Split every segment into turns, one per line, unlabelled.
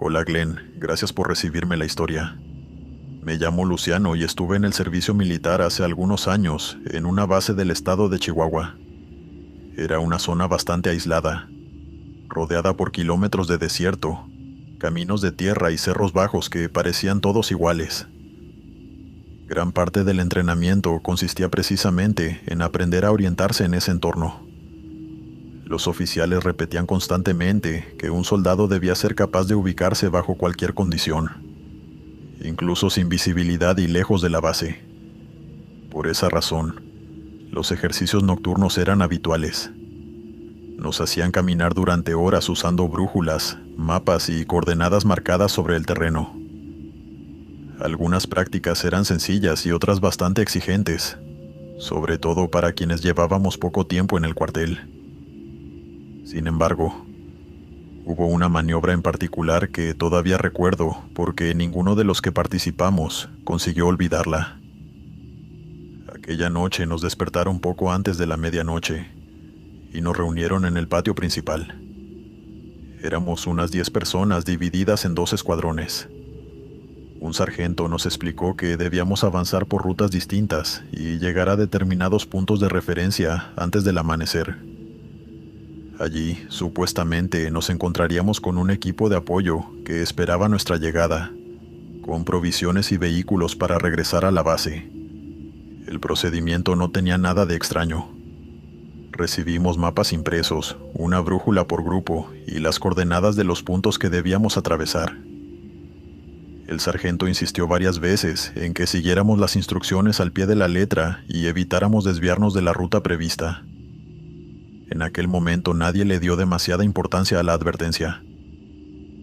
Hola Glenn, gracias por recibirme la historia. Me llamo Luciano y estuve en el servicio militar hace algunos años en una base del estado de Chihuahua. Era una zona bastante aislada, rodeada por kilómetros de desierto, caminos de tierra y cerros bajos que parecían todos iguales. Gran parte del entrenamiento consistía precisamente en aprender a orientarse en ese entorno. Los oficiales repetían constantemente que un soldado debía ser capaz de ubicarse bajo cualquier condición, incluso sin visibilidad y lejos de la base. Por esa razón, los ejercicios nocturnos eran habituales. Nos hacían caminar durante horas usando brújulas, mapas y coordenadas marcadas sobre el terreno. Algunas prácticas eran sencillas y otras bastante exigentes, sobre todo para quienes llevábamos poco tiempo en el cuartel. Sin embargo, hubo una maniobra en particular que todavía recuerdo porque ninguno de los que participamos consiguió olvidarla. Aquella noche nos despertaron poco antes de la medianoche y nos reunieron en el patio principal. Éramos unas 10 personas divididas en 2 escuadrones. Un sargento nos explicó que debíamos avanzar por rutas distintas y llegar a determinados puntos de referencia antes del amanecer. Allí, supuestamente, nos encontraríamos con un equipo de apoyo que esperaba nuestra llegada, con provisiones y vehículos para regresar a la base. El procedimiento no tenía nada de extraño. Recibimos mapas impresos, una brújula por grupo y las coordenadas de los puntos que debíamos atravesar. El sargento insistió varias veces en que siguiéramos las instrucciones al pie de la letra y evitáramos desviarnos de la ruta prevista. En aquel momento nadie le dio demasiada importancia a la advertencia.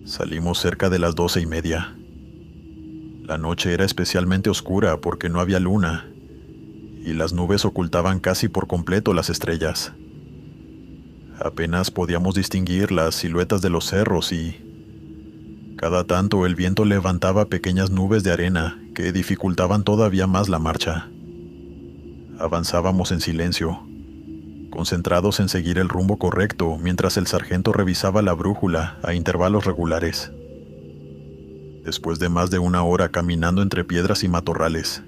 Salimos cerca de las 12:30. La noche era especialmente oscura porque no había luna, y las nubes ocultaban casi por completo las estrellas. Apenas podíamos distinguir las siluetas de los cerros y, cada tanto, el viento levantaba pequeñas nubes de arena que dificultaban todavía más la marcha. Avanzábamos en silencio, concentrados en seguir el rumbo correcto mientras el sargento revisaba la brújula a intervalos regulares. Después de más de una hora caminando entre piedras y matorrales,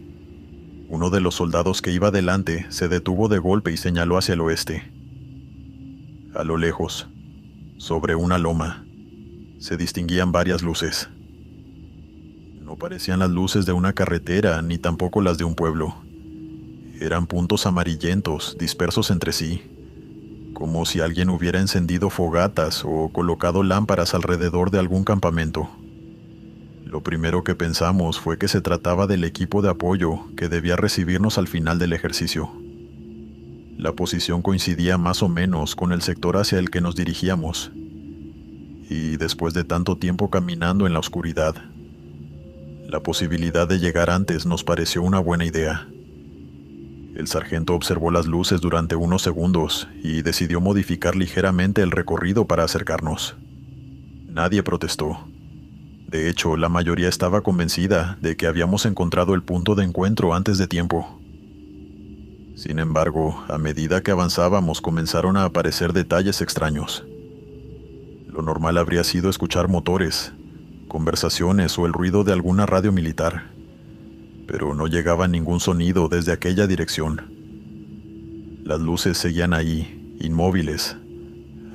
uno de los soldados que iba delante se detuvo de golpe y señaló hacia el oeste. A lo lejos, sobre una loma, se distinguían varias luces. No parecían las luces de una carretera ni tampoco las de un pueblo. Eran puntos amarillentos dispersos entre sí, como si alguien hubiera encendido fogatas o colocado lámparas alrededor de algún campamento. Lo primero que pensamos fue que se trataba del equipo de apoyo que debía recibirnos al final del ejercicio. La posición coincidía más o menos con el sector hacia el que nos dirigíamos, y después de tanto tiempo caminando en la oscuridad, la posibilidad de llegar antes nos pareció una buena idea. El sargento observó las luces durante unos segundos y decidió modificar ligeramente el recorrido para acercarnos. Nadie protestó. De hecho, la mayoría estaba convencida de que habíamos encontrado el punto de encuentro antes de tiempo. Sin embargo, a medida que avanzábamos comenzaron a aparecer detalles extraños. Lo normal habría sido escuchar motores, conversaciones o el ruido de alguna radio militar, pero no llegaba ningún sonido desde aquella dirección. Las luces seguían ahí, inmóviles,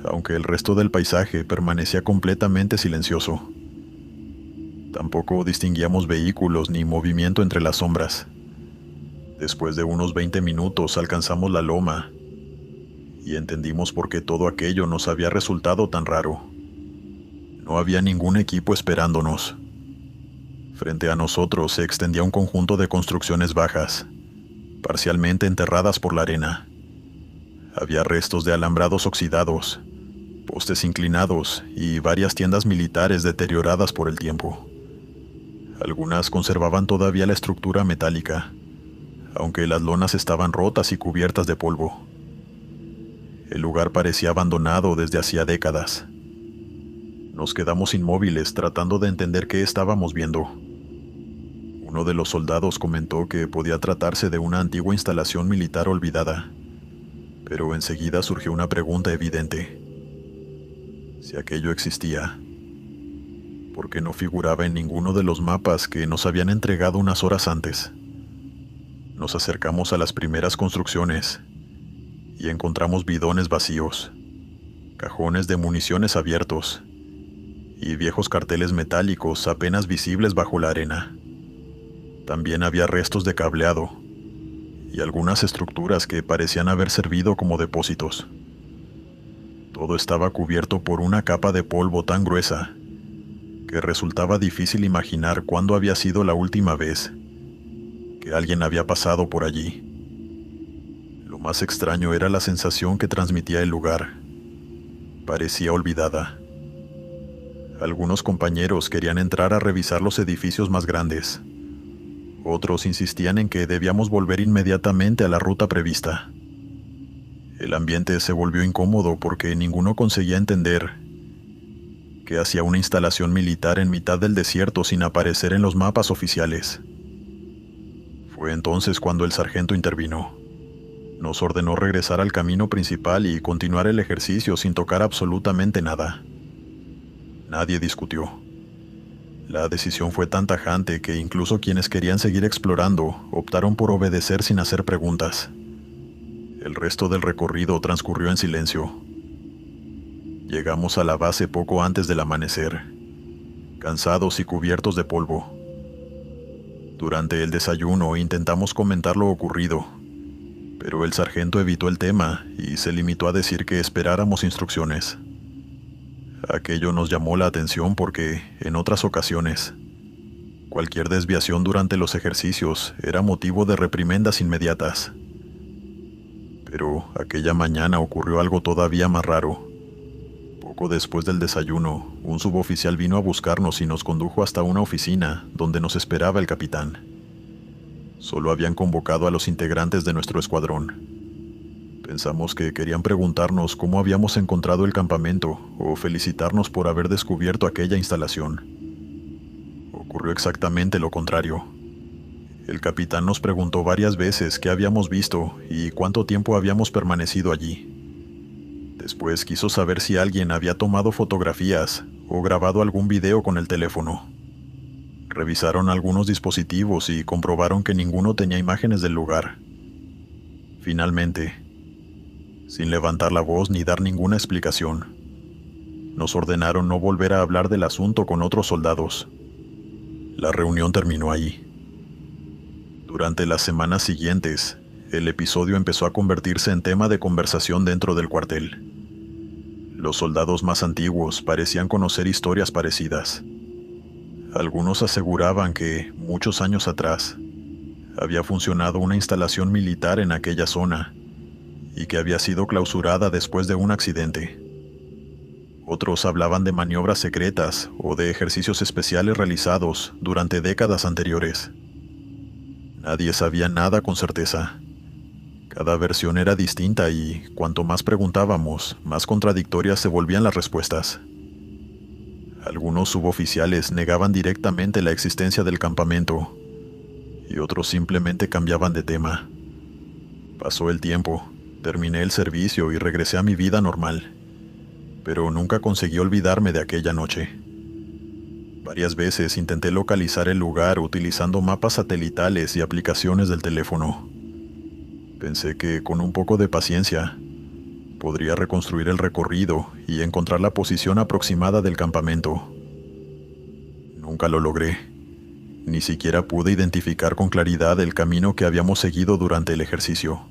aunque el resto del paisaje permanecía completamente silencioso. Tampoco distinguíamos vehículos ni movimiento entre las sombras. Después de unos 20 minutos alcanzamos la loma y entendimos por qué todo aquello nos había resultado tan raro. No había ningún equipo esperándonos. Frente a nosotros se extendía un conjunto de construcciones bajas, parcialmente enterradas por la arena. Había restos de alambrados oxidados, postes inclinados y varias tiendas militares deterioradas por el tiempo. Algunas conservaban todavía la estructura metálica, aunque las lonas estaban rotas y cubiertas de polvo. El lugar parecía abandonado desde hacía décadas. Nos quedamos inmóviles tratando de entender qué estábamos viendo. Uno de los soldados comentó que podía tratarse de una antigua instalación militar olvidada, pero enseguida surgió una pregunta evidente. Si aquello existía, porque no figuraba en ninguno de los mapas que nos habían entregado unas horas antes. Nos acercamos a las primeras construcciones y encontramos bidones vacíos, cajones de municiones abiertos y viejos carteles metálicos apenas visibles bajo la arena. También había restos de cableado y algunas estructuras que parecían haber servido como depósitos. Todo estaba cubierto por una capa de polvo tan gruesa que resultaba difícil imaginar cuándo había sido la última vez que alguien había pasado por allí. Lo más extraño era la sensación que transmitía el lugar. Parecía olvidada. Algunos compañeros querían entrar a revisar los edificios más grandes. Otros insistían en que debíamos volver inmediatamente a la ruta prevista. El ambiente se volvió incómodo porque ninguno conseguía entender qué hacía una instalación militar en mitad del desierto sin aparecer en los mapas oficiales. Fue entonces cuando el sargento intervino. Nos ordenó regresar al camino principal y continuar el ejercicio sin tocar absolutamente nada. Nadie discutió. La decisión fue tan tajante que incluso quienes querían seguir explorando optaron por obedecer sin hacer preguntas. El resto del recorrido transcurrió en silencio. Llegamos a la base poco antes del amanecer, cansados y cubiertos de polvo. Durante el desayuno intentamos comentar lo ocurrido, pero el sargento evitó el tema y se limitó a decir que esperáramos instrucciones. Aquello nos llamó la atención porque, en otras ocasiones, cualquier desviación durante los ejercicios era motivo de reprimendas inmediatas. Pero aquella mañana ocurrió algo todavía más raro. Poco después del desayuno, un suboficial vino a buscarnos y nos condujo hasta una oficina donde nos esperaba el capitán. Solo habían convocado a los integrantes de nuestro escuadrón. Pensamos que querían preguntarnos cómo habíamos encontrado el campamento o felicitarnos por haber descubierto aquella instalación. Ocurrió exactamente lo contrario. El capitán nos preguntó varias veces qué habíamos visto y cuánto tiempo habíamos permanecido allí. Después quiso saber si alguien había tomado fotografías o grabado algún video con el teléfono. Revisaron algunos dispositivos y comprobaron que ninguno tenía imágenes del lugar. Finalmente, sin levantar la voz ni dar ninguna explicación, nos ordenaron no volver a hablar del asunto con otros soldados. La reunión terminó ahí. Durante las semanas siguientes, el episodio empezó a convertirse en tema de conversación dentro del cuartel. Los soldados más antiguos parecían conocer historias parecidas. Algunos aseguraban que, muchos años atrás, había funcionado una instalación militar en aquella zona y que había sido clausurada después de un accidente. Otros hablaban de maniobras secretas o de ejercicios especiales realizados durante décadas anteriores. Nadie sabía nada con certeza. Cada versión era distinta y, cuanto más preguntábamos, más contradictorias se volvían las respuestas. Algunos suboficiales negaban directamente la existencia del campamento y otros simplemente cambiaban de tema. Pasó el tiempo, terminé el servicio y regresé a mi vida normal, pero nunca conseguí olvidarme de aquella noche. Varias veces intenté localizar el lugar utilizando mapas satelitales y aplicaciones del teléfono. Pensé que con un poco de paciencia podría reconstruir el recorrido y encontrar la posición aproximada del campamento. Nunca lo logré. Ni siquiera pude identificar con claridad el camino que habíamos seguido durante el ejercicio.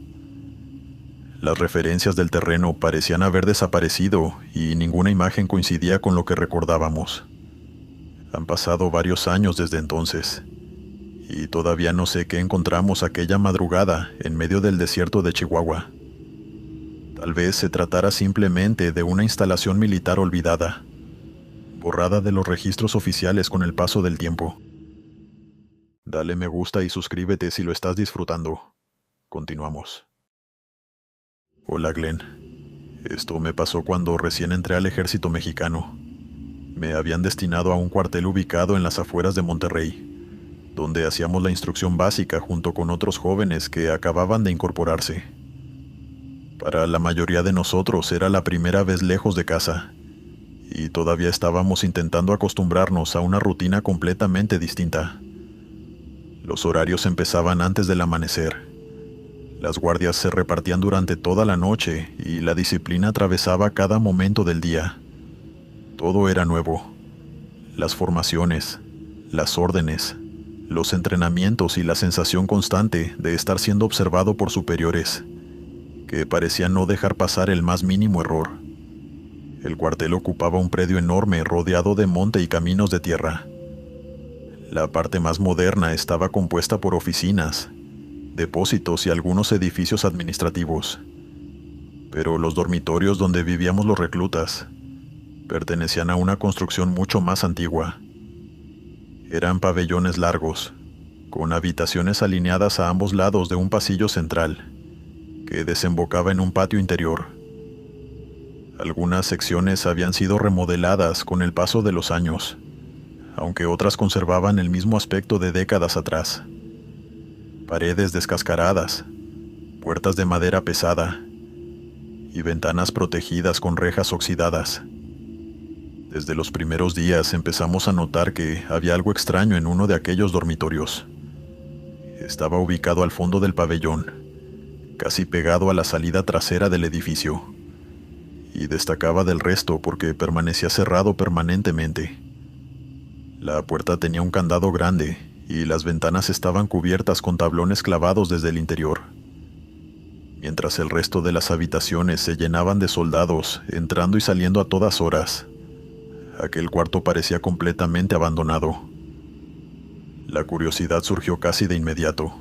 Las referencias del terreno parecían haber desaparecido y ninguna imagen coincidía con lo que recordábamos. Han pasado varios años desde entonces, y todavía no sé qué encontramos aquella madrugada en medio del desierto de Chihuahua. Tal vez se tratara simplemente de una instalación militar olvidada, borrada de los registros oficiales con el paso del tiempo. Dale me gusta y suscríbete si lo estás disfrutando. Continuamos. Hola Glenn. Esto me pasó cuando recién entré al ejército mexicano. Me habían destinado a un cuartel ubicado en las afueras de Monterrey, donde hacíamos la instrucción básica junto con otros jóvenes que acababan de incorporarse. Para la mayoría de nosotros era la primera vez lejos de casa, y todavía estábamos intentando acostumbrarnos a una rutina completamente distinta. Los horarios empezaban antes del amanecer. Las guardias se repartían durante toda la noche y la disciplina atravesaba cada momento del día. Todo era nuevo. Las formaciones, las órdenes, los entrenamientos y la sensación constante de estar siendo observado por superiores, que parecían no dejar pasar el más mínimo error. El cuartel ocupaba un predio enorme rodeado de monte y caminos de tierra. La parte más moderna estaba compuesta por oficinas, depósitos y algunos edificios administrativos. Pero los dormitorios donde vivíamos los reclutas pertenecían a una construcción mucho más antigua. Eran pabellones largos, con habitaciones alineadas a ambos lados de un pasillo central, que desembocaba en un patio interior. Algunas secciones habían sido remodeladas con el paso de los años, aunque otras conservaban el mismo aspecto de décadas atrás. Paredes descascaradas, puertas de madera pesada y ventanas protegidas con rejas oxidadas. Desde los primeros días empezamos a notar que había algo extraño en uno de aquellos dormitorios. Estaba ubicado al fondo del pabellón, casi pegado a la salida trasera del edificio, y destacaba del resto porque permanecía cerrado permanentemente. La puerta tenía un candado grande y las ventanas estaban cubiertas con tablones clavados desde el interior, mientras el resto de las habitaciones se llenaban de soldados entrando y saliendo a todas horas. Aquel cuarto parecía completamente abandonado. La curiosidad surgió casi de inmediato.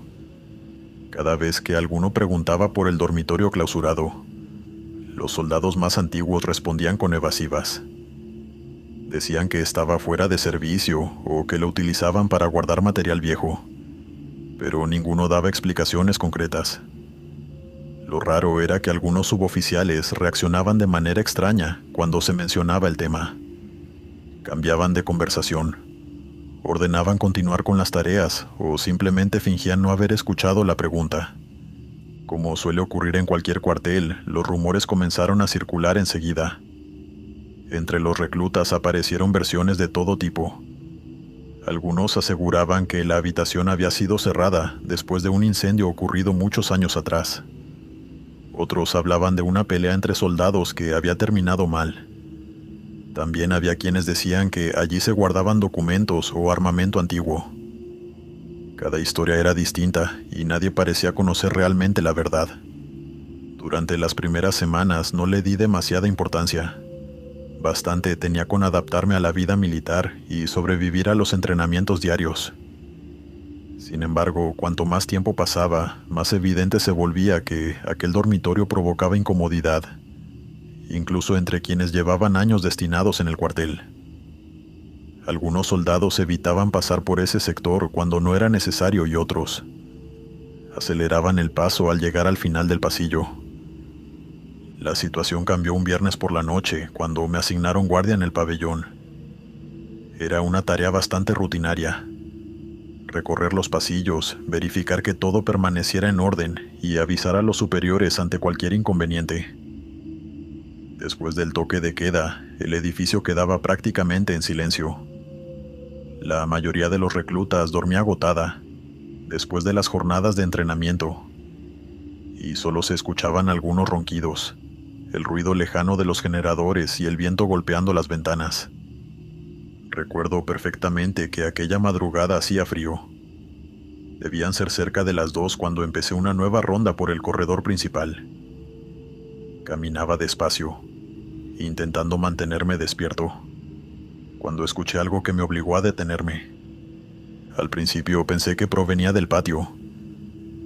Cada vez que alguno preguntaba por el dormitorio clausurado, los soldados más antiguos respondían con evasivas. Decían que estaba fuera de servicio o que lo utilizaban para guardar material viejo, pero ninguno daba explicaciones concretas. Lo raro era que algunos suboficiales reaccionaban de manera extraña cuando se mencionaba el tema. Cambiaban de conversación, ordenaban continuar con las tareas o simplemente fingían no haber escuchado la pregunta. Como suele ocurrir en cualquier cuartel, los rumores comenzaron a circular enseguida. Entre los reclutas aparecieron versiones de todo tipo. Algunos aseguraban que la habitación había sido cerrada después de un incendio ocurrido muchos años atrás. Otros hablaban de una pelea entre soldados que había terminado mal. También había quienes decían que allí se guardaban documentos o armamento antiguo. Cada historia era distinta y nadie parecía conocer realmente la verdad. Durante las primeras semanas no le di demasiada importancia. Bastante tenía con adaptarme a la vida militar y sobrevivir a los entrenamientos diarios. Sin embargo, cuanto más tiempo pasaba, más evidente se volvía que aquel dormitorio provocaba incomodidad, incluso entre quienes llevaban años destinados en el cuartel. Algunos soldados evitaban pasar por ese sector cuando no era necesario y otros aceleraban el paso al llegar al final del pasillo. La situación cambió un viernes por la noche cuando me asignaron guardia en el pabellón. Era una tarea bastante rutinaria. Recorrer los pasillos, verificar que todo permaneciera en orden y avisar a los superiores ante cualquier inconveniente. Después del toque de queda, el edificio quedaba prácticamente en silencio. La mayoría de los reclutas dormía agotada, después de las jornadas de entrenamiento, y solo se escuchaban algunos ronquidos, el ruido lejano de los generadores y el viento golpeando las ventanas. Recuerdo perfectamente que aquella madrugada hacía frío. Debían ser cerca de las 2 cuando empecé una nueva ronda por el corredor principal. Caminaba despacio, intentando mantenerme despierto, cuando escuché algo que me obligó a detenerme. Al principio pensé que provenía del patio,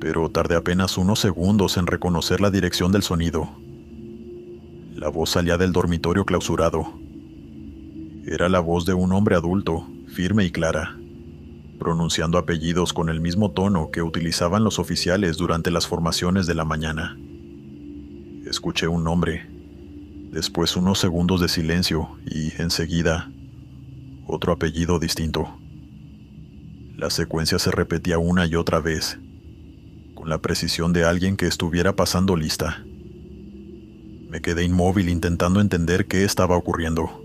pero tardé apenas unos segundos en reconocer la dirección del sonido. La voz salía del dormitorio clausurado. Era la voz de un hombre adulto, firme y clara, pronunciando apellidos con el mismo tono que utilizaban los oficiales durante las formaciones de la mañana. Escuché un nombre, después unos segundos de silencio y, enseguida, otro apellido distinto. La secuencia se repetía una y otra vez, con la precisión de alguien que estuviera pasando lista. Me quedé inmóvil intentando entender qué estaba ocurriendo.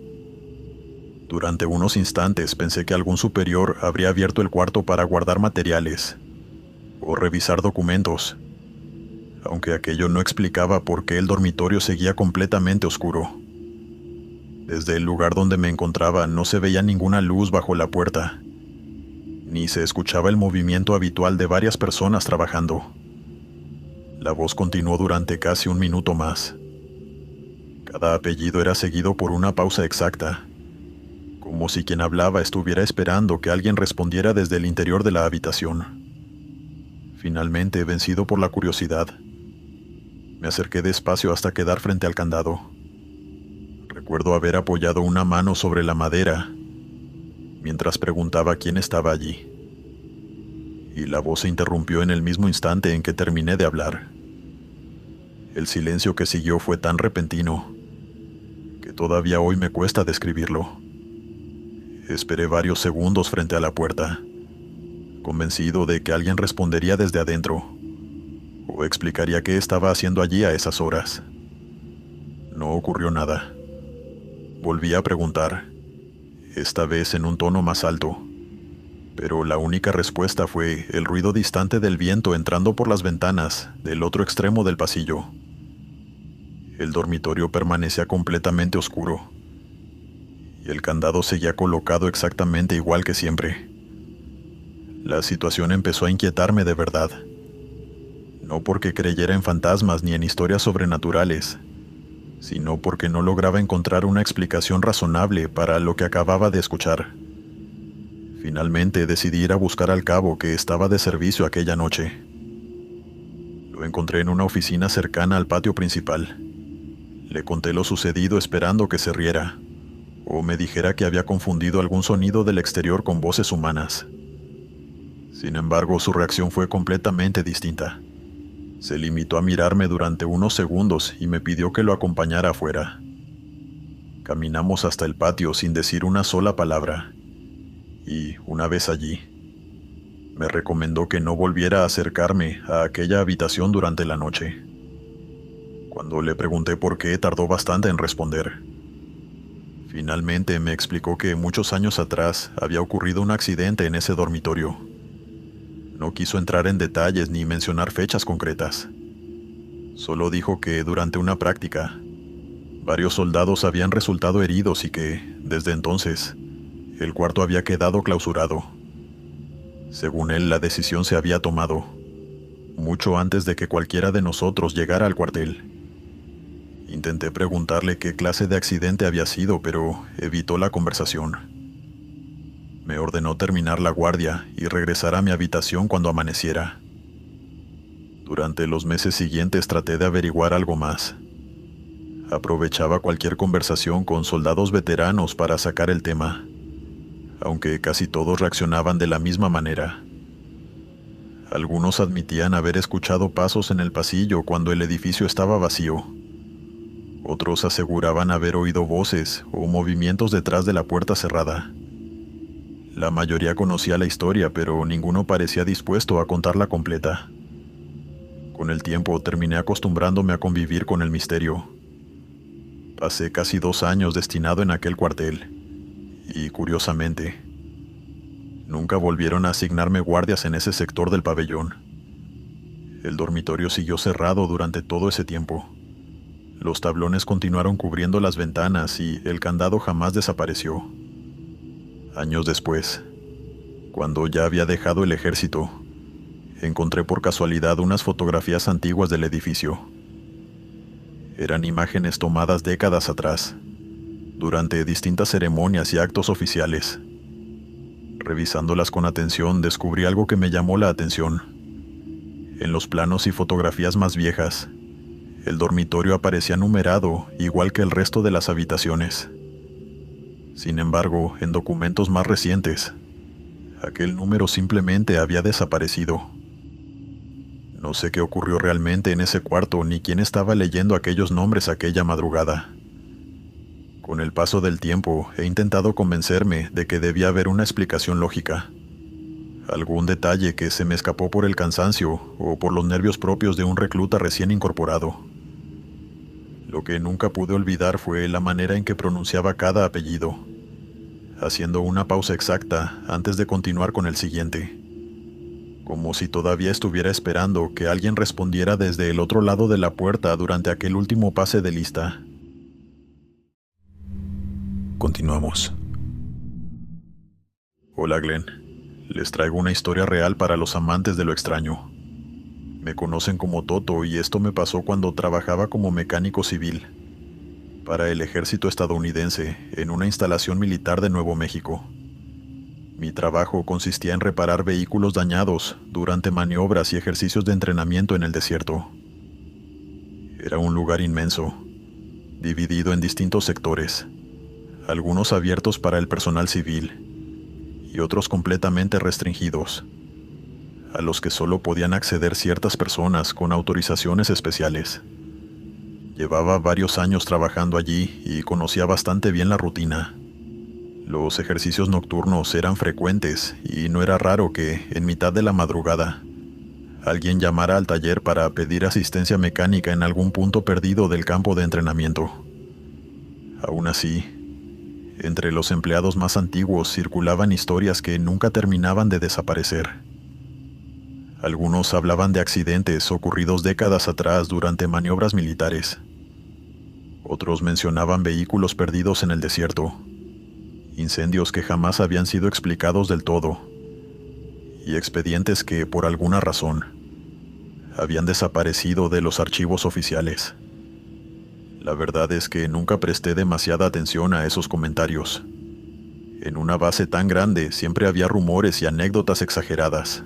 Durante unos instantes pensé que algún superior habría abierto el cuarto para guardar materiales o revisar documentos, aunque aquello no explicaba por qué el dormitorio seguía completamente oscuro. Desde el lugar donde me encontraba no se veía ninguna luz bajo la puerta, ni se escuchaba el movimiento habitual de varias personas trabajando. La voz continuó durante casi un minuto más. Cada apellido era seguido por una pausa exacta, como si quien hablaba estuviera esperando que alguien respondiera desde el interior de la habitación. Finalmente, vencido por la curiosidad, me acerqué despacio hasta quedar frente al candado. Recuerdo haber apoyado una mano sobre la madera mientras preguntaba quién estaba allí. Y la voz se interrumpió en el mismo instante en que terminé de hablar. El silencio que siguió fue tan repentino que todavía hoy me cuesta describirlo. Esperé varios segundos frente a la puerta, convencido de que alguien respondería desde adentro o explicaría qué estaba haciendo allí a esas horas. No ocurrió nada. Volví a preguntar, esta vez en un tono más alto, pero la única respuesta fue el ruido distante del viento entrando por las ventanas del otro extremo del pasillo. El dormitorio permanecía completamente oscuro y el candado seguía colocado exactamente igual que siempre. La situación empezó a inquietarme de verdad, no porque creyera en fantasmas ni en historias sobrenaturales, sino porque no lograba encontrar una explicación razonable para lo que acababa de escuchar. Finalmente decidí ir a buscar al cabo que estaba de servicio aquella noche. Lo encontré en una oficina cercana al patio principal. Le conté lo sucedido esperando que se riera, o me dijera que había confundido algún sonido del exterior con voces humanas. Sin embargo, su reacción fue completamente distinta. Se limitó a mirarme durante unos segundos y me pidió que lo acompañara afuera. Caminamos hasta el patio sin decir una sola palabra, y, una vez allí, me recomendó que no volviera a acercarme a aquella habitación durante la noche. Cuando le pregunté por qué, tardó bastante en responder. Finalmente me explicó que muchos años atrás había ocurrido un accidente en ese dormitorio. No quiso entrar en detalles ni mencionar fechas concretas. Solo dijo que durante una práctica, varios soldados habían resultado heridos y que, desde entonces, el cuarto había quedado clausurado. Según él, la decisión se había tomado mucho antes de que cualquiera de nosotros llegara al cuartel. Intenté preguntarle qué clase de accidente había sido, pero evitó la conversación. Me ordenó terminar la guardia y regresar a mi habitación cuando amaneciera. Durante los meses siguientes traté de averiguar algo más. Aprovechaba cualquier conversación con soldados veteranos para sacar el tema, aunque casi todos reaccionaban de la misma manera. Algunos admitían haber escuchado pasos en el pasillo cuando el edificio estaba vacío. Otros aseguraban haber oído voces o movimientos detrás de la puerta cerrada. La mayoría conocía la historia, pero ninguno parecía dispuesto a contarla completa. Con el tiempo terminé acostumbrándome a convivir con el misterio. Pasé casi 2 años destinado en aquel cuartel, y curiosamente, nunca volvieron a asignarme guardias en ese sector del pabellón. El dormitorio siguió cerrado durante todo ese tiempo. Los tablones continuaron cubriendo las ventanas y el candado jamás desapareció. Años después, cuando ya había dejado el ejército, encontré por casualidad unas fotografías antiguas del edificio. Eran imágenes tomadas décadas atrás, durante distintas ceremonias y actos oficiales. Revisándolas con atención, descubrí algo que me llamó la atención. En los planos y fotografías más viejas, el dormitorio aparecía numerado igual que el resto de las habitaciones. Sin embargo, en documentos más recientes, aquel número simplemente había desaparecido. No sé qué ocurrió realmente en ese cuarto ni quién estaba leyendo aquellos nombres aquella madrugada. Con el paso del tiempo, he intentado convencerme de que debía haber una explicación lógica. Algún detalle que se me escapó por el cansancio o por los nervios propios de un recluta recién incorporado. Lo que nunca pude olvidar fue la manera en que pronunciaba cada apellido. haciendo una pausa exacta antes de continuar con el siguiente, como si todavía estuviera esperando que alguien respondiera desde el otro lado de la puerta durante aquel último pase de lista. Continuamos. Hola Glenn, les traigo una historia real para los amantes de lo extraño. Me conocen como Toto y esto me pasó cuando trabajaba como mecánico civil para el ejército estadounidense en una instalación militar de Nuevo México. Mi trabajo consistía en reparar vehículos dañados durante maniobras y ejercicios de entrenamiento en el desierto. Era un lugar inmenso, dividido en distintos sectores, algunos abiertos para el personal civil y otros completamente restringidos, a los que solo podían acceder ciertas personas con autorizaciones especiales. Llevaba varios años trabajando allí y conocía bastante bien la rutina. Los ejercicios nocturnos eran frecuentes y no era raro que, en mitad de la madrugada, alguien llamara al taller para pedir asistencia mecánica en algún punto perdido del campo de entrenamiento. Aún así, entre los empleados más antiguos circulaban historias que nunca terminaban de desaparecer. Algunos hablaban de accidentes ocurridos décadas atrás durante maniobras militares. Otros mencionaban vehículos perdidos en el desierto, incendios que jamás habían sido explicados del todo, y expedientes que, por alguna razón, habían desaparecido de los archivos oficiales. La verdad es que nunca presté demasiada atención a esos comentarios. En una base tan grande siempre había rumores y anécdotas exageradas.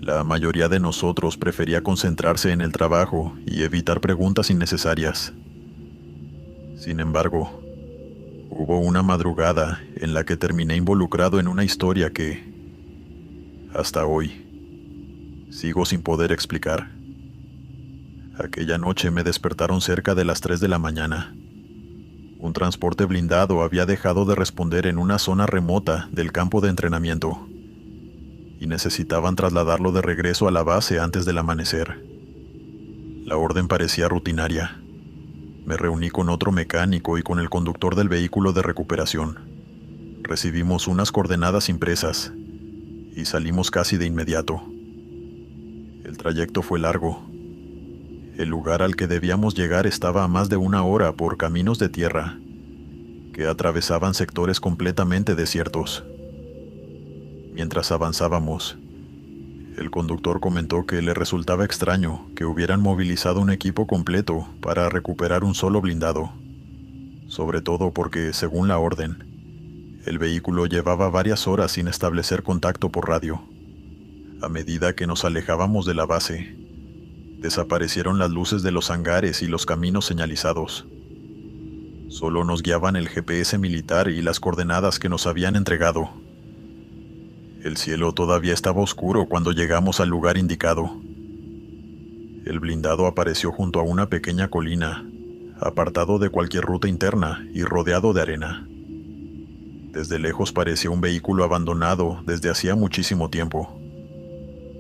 La mayoría de nosotros prefería concentrarse en el trabajo y evitar preguntas innecesarias. Sin embargo, hubo una madrugada en la que terminé involucrado en una historia que, hasta hoy, sigo sin poder explicar. Aquella noche me despertaron cerca de las 3 de la mañana. Un transporte blindado había dejado de responder en una zona remota del campo de entrenamiento, y necesitaban trasladarlo de regreso a la base antes del amanecer. La orden parecía rutinaria. Me reuní con otro mecánico y con el conductor del vehículo de recuperación. Recibimos unas coordenadas impresas y salimos casi de inmediato. El trayecto fue largo. El lugar al que debíamos llegar estaba a más de 1 hora por caminos de tierra que atravesaban sectores completamente desiertos. Mientras avanzábamos, el conductor comentó que le resultaba extraño que hubieran movilizado un equipo completo para recuperar un solo blindado, sobre todo porque, según la orden, el vehículo llevaba varias horas sin establecer contacto por radio. A medida que nos alejábamos de la base, desaparecieron las luces de los hangares y los caminos señalizados. Solo nos guiaban el GPS militar y las coordenadas que nos habían entregado. El cielo todavía estaba oscuro cuando llegamos al lugar indicado. El blindado apareció junto a una pequeña colina, apartado de cualquier ruta interna y rodeado de arena. Desde lejos parecía un vehículo abandonado desde hacía muchísimo tiempo.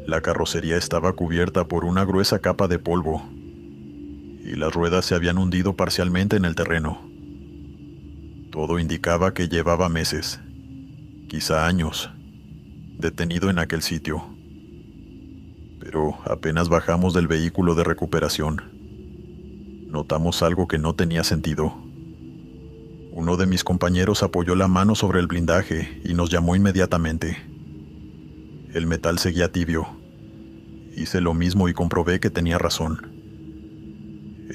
La carrocería estaba cubierta por una gruesa capa de polvo, y las ruedas se habían hundido parcialmente en el terreno. Todo indicaba que llevaba meses, quizá años, detenido en aquel sitio. Pero apenas bajamos del vehículo de recuperación, notamos algo que no tenía sentido. Uno de mis compañeros apoyó la mano sobre el blindaje y nos llamó inmediatamente. El metal seguía tibio. Hice lo mismo y comprobé que tenía razón.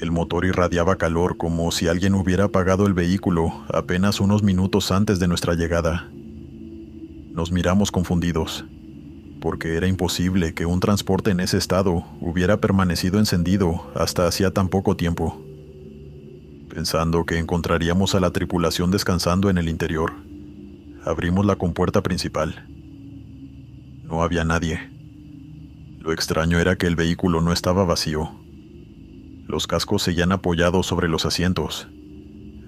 El motor irradiaba calor como si alguien hubiera apagado el vehículo apenas unos minutos antes de nuestra llegada. Nos miramos confundidos, porque era imposible que un transporte en ese estado hubiera permanecido encendido hasta hacía tan poco tiempo. Pensando que encontraríamos a la tripulación descansando en el interior, abrimos la compuerta principal. No había nadie. Lo extraño era que el vehículo no estaba vacío. Los cascos seguían apoyados sobre los asientos.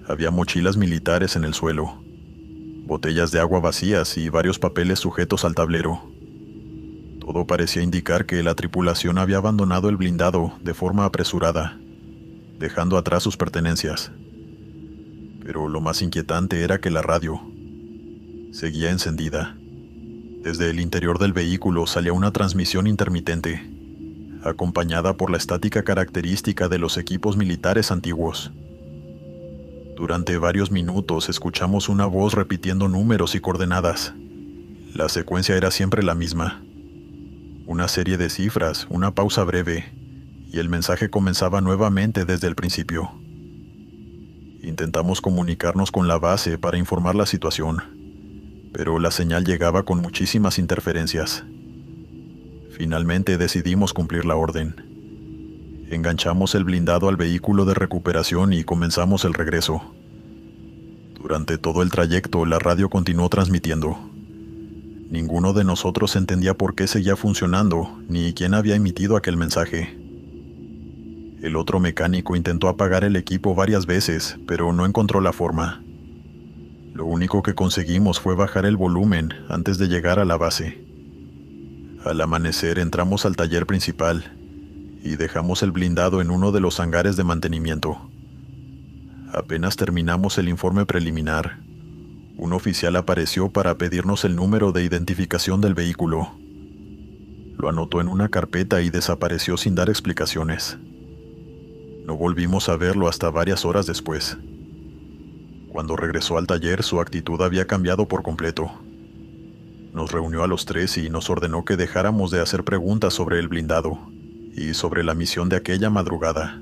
Había mochilas militares en el suelo, botellas de agua vacías y varios papeles sujetos al tablero. Todo parecía indicar que la tripulación había abandonado el blindado de forma apresurada, dejando atrás sus pertenencias. Pero lo más inquietante era que la radio, Seguía encendida. Desde el interior del vehículo salía una transmisión intermitente, acompañada por la estática característica de los equipos militares antiguos. Durante varios minutos escuchamos una voz repitiendo números y coordenadas. La secuencia era siempre la misma. Una serie de cifras, una pausa breve, y el mensaje comenzaba nuevamente desde el principio. Intentamos comunicarnos con la base para informar la situación, pero la señal llegaba con muchísimas interferencias. Finalmente decidimos cumplir la orden. Enganchamos el blindado al vehículo de recuperación y comenzamos el regreso. Durante todo el trayecto, la radio continuó transmitiendo. Ninguno de nosotros entendía por qué seguía funcionando, ni quién había emitido aquel mensaje. El otro mecánico intentó apagar el equipo varias veces, pero no encontró la forma. Lo único que conseguimos fue bajar el volumen antes de llegar a la base. Al amanecer entramos al taller principal y dejamos el blindado en uno de los hangares de mantenimiento. Apenas terminamos el informe preliminar, un oficial apareció para pedirnos el número de identificación del vehículo. Lo anotó en una carpeta y desapareció sin dar explicaciones. No volvimos a verlo hasta varias horas después. Cuando regresó al taller, su actitud había cambiado por completo. Nos reunió a los tres y nos ordenó que dejáramos de hacer preguntas sobre el blindado y sobre la misión de aquella madrugada.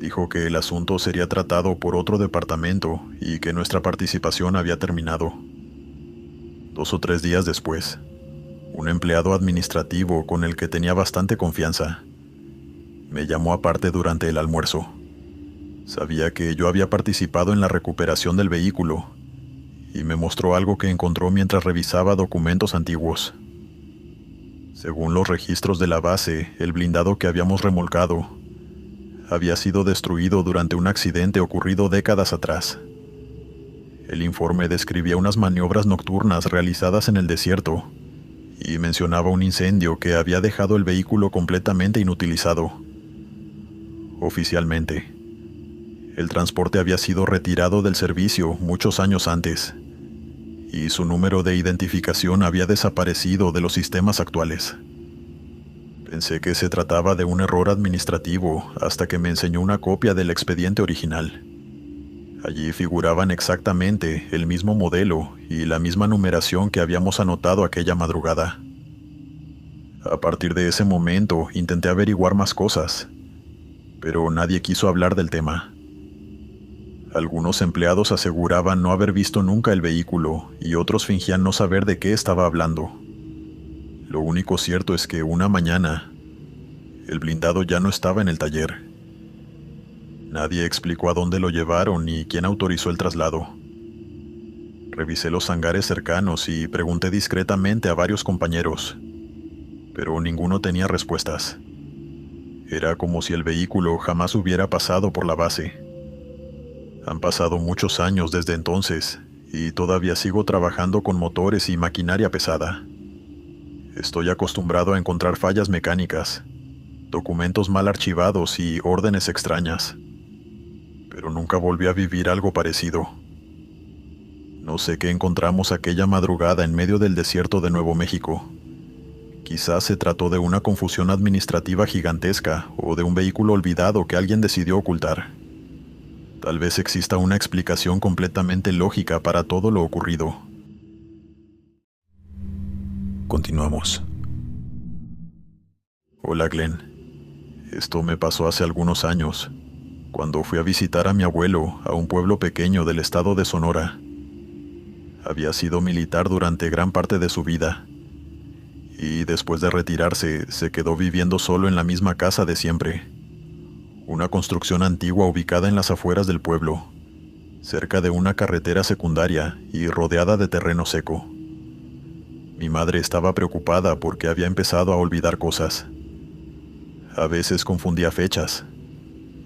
Dijo que el asunto sería tratado por otro departamento y que nuestra participación había terminado. 2 o 3 días después, un empleado administrativo con el que tenía bastante confianza me llamó aparte durante el almuerzo. Sabía que yo había participado en la recuperación del vehículo y me mostró algo que encontró mientras revisaba documentos antiguos. Según los registros de la base, el blindado que habíamos remolcado había sido destruido durante un accidente ocurrido décadas atrás. El informe describía unas maniobras nocturnas realizadas en el desierto y mencionaba un incendio que había dejado el vehículo completamente inutilizado. Oficialmente, el transporte había sido retirado del servicio muchos años antes, y su número de identificación había desaparecido de los sistemas actuales. Pensé que se trataba de un error administrativo hasta que me enseñó una copia del expediente original. Allí figuraban exactamente el mismo modelo y la misma numeración que habíamos anotado aquella madrugada. A partir de ese momento intenté averiguar más cosas, pero nadie quiso hablar del tema. Algunos empleados aseguraban no haber visto nunca el vehículo y otros fingían no saber de qué estaba hablando. Lo único cierto es que una mañana, el blindado ya no estaba en el taller. Nadie explicó a dónde lo llevaron ni quién autorizó el traslado. Revisé los hangares cercanos y pregunté discretamente a varios compañeros, pero ninguno tenía respuestas. Era como si el vehículo jamás hubiera pasado por la base. Han pasado muchos años desde entonces y todavía sigo trabajando con motores y maquinaria pesada. Estoy acostumbrado a encontrar fallas mecánicas, documentos mal archivados y órdenes extrañas, pero nunca volví a vivir algo parecido. No sé qué encontramos aquella madrugada en medio del desierto de Nuevo México. Quizás se trató de una confusión administrativa gigantesca o de un vehículo olvidado que alguien decidió ocultar. Tal vez exista una explicación completamente lógica para todo lo ocurrido. Continuamos. Hola, Glenn. Esto me pasó hace algunos años, cuando fui a visitar a mi abuelo a un pueblo pequeño del estado de Sonora. Había sido militar durante gran parte de su vida, y después de retirarse se quedó viviendo solo en la misma casa de siempre. Una construcción antigua ubicada en las afueras del pueblo, cerca de una carretera secundaria y rodeada de terreno seco. Mi madre estaba preocupada porque había empezado a olvidar cosas. A veces confundía fechas,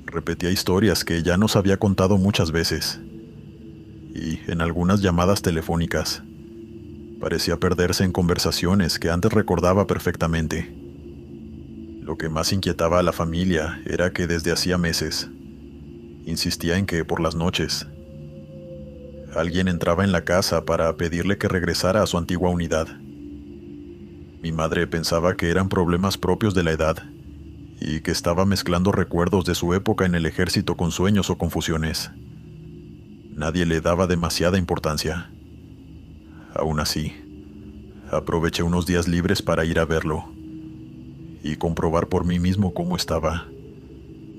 repetía historias que ya nos había contado muchas veces, y en algunas llamadas telefónicas parecía perderse en conversaciones que antes recordaba perfectamente. Lo que más inquietaba a la familia era que desde hacía meses insistía en que por las noches Alguien entraba en la casa para pedirle que regresara a su antigua unidad. Mi madre pensaba que eran problemas propios de la edad y que estaba mezclando recuerdos de su época en el ejército con sueños o confusiones. Nadie le daba demasiada importancia. Aún así, aproveché unos días libres para ir a verlo y comprobar por mí mismo cómo estaba.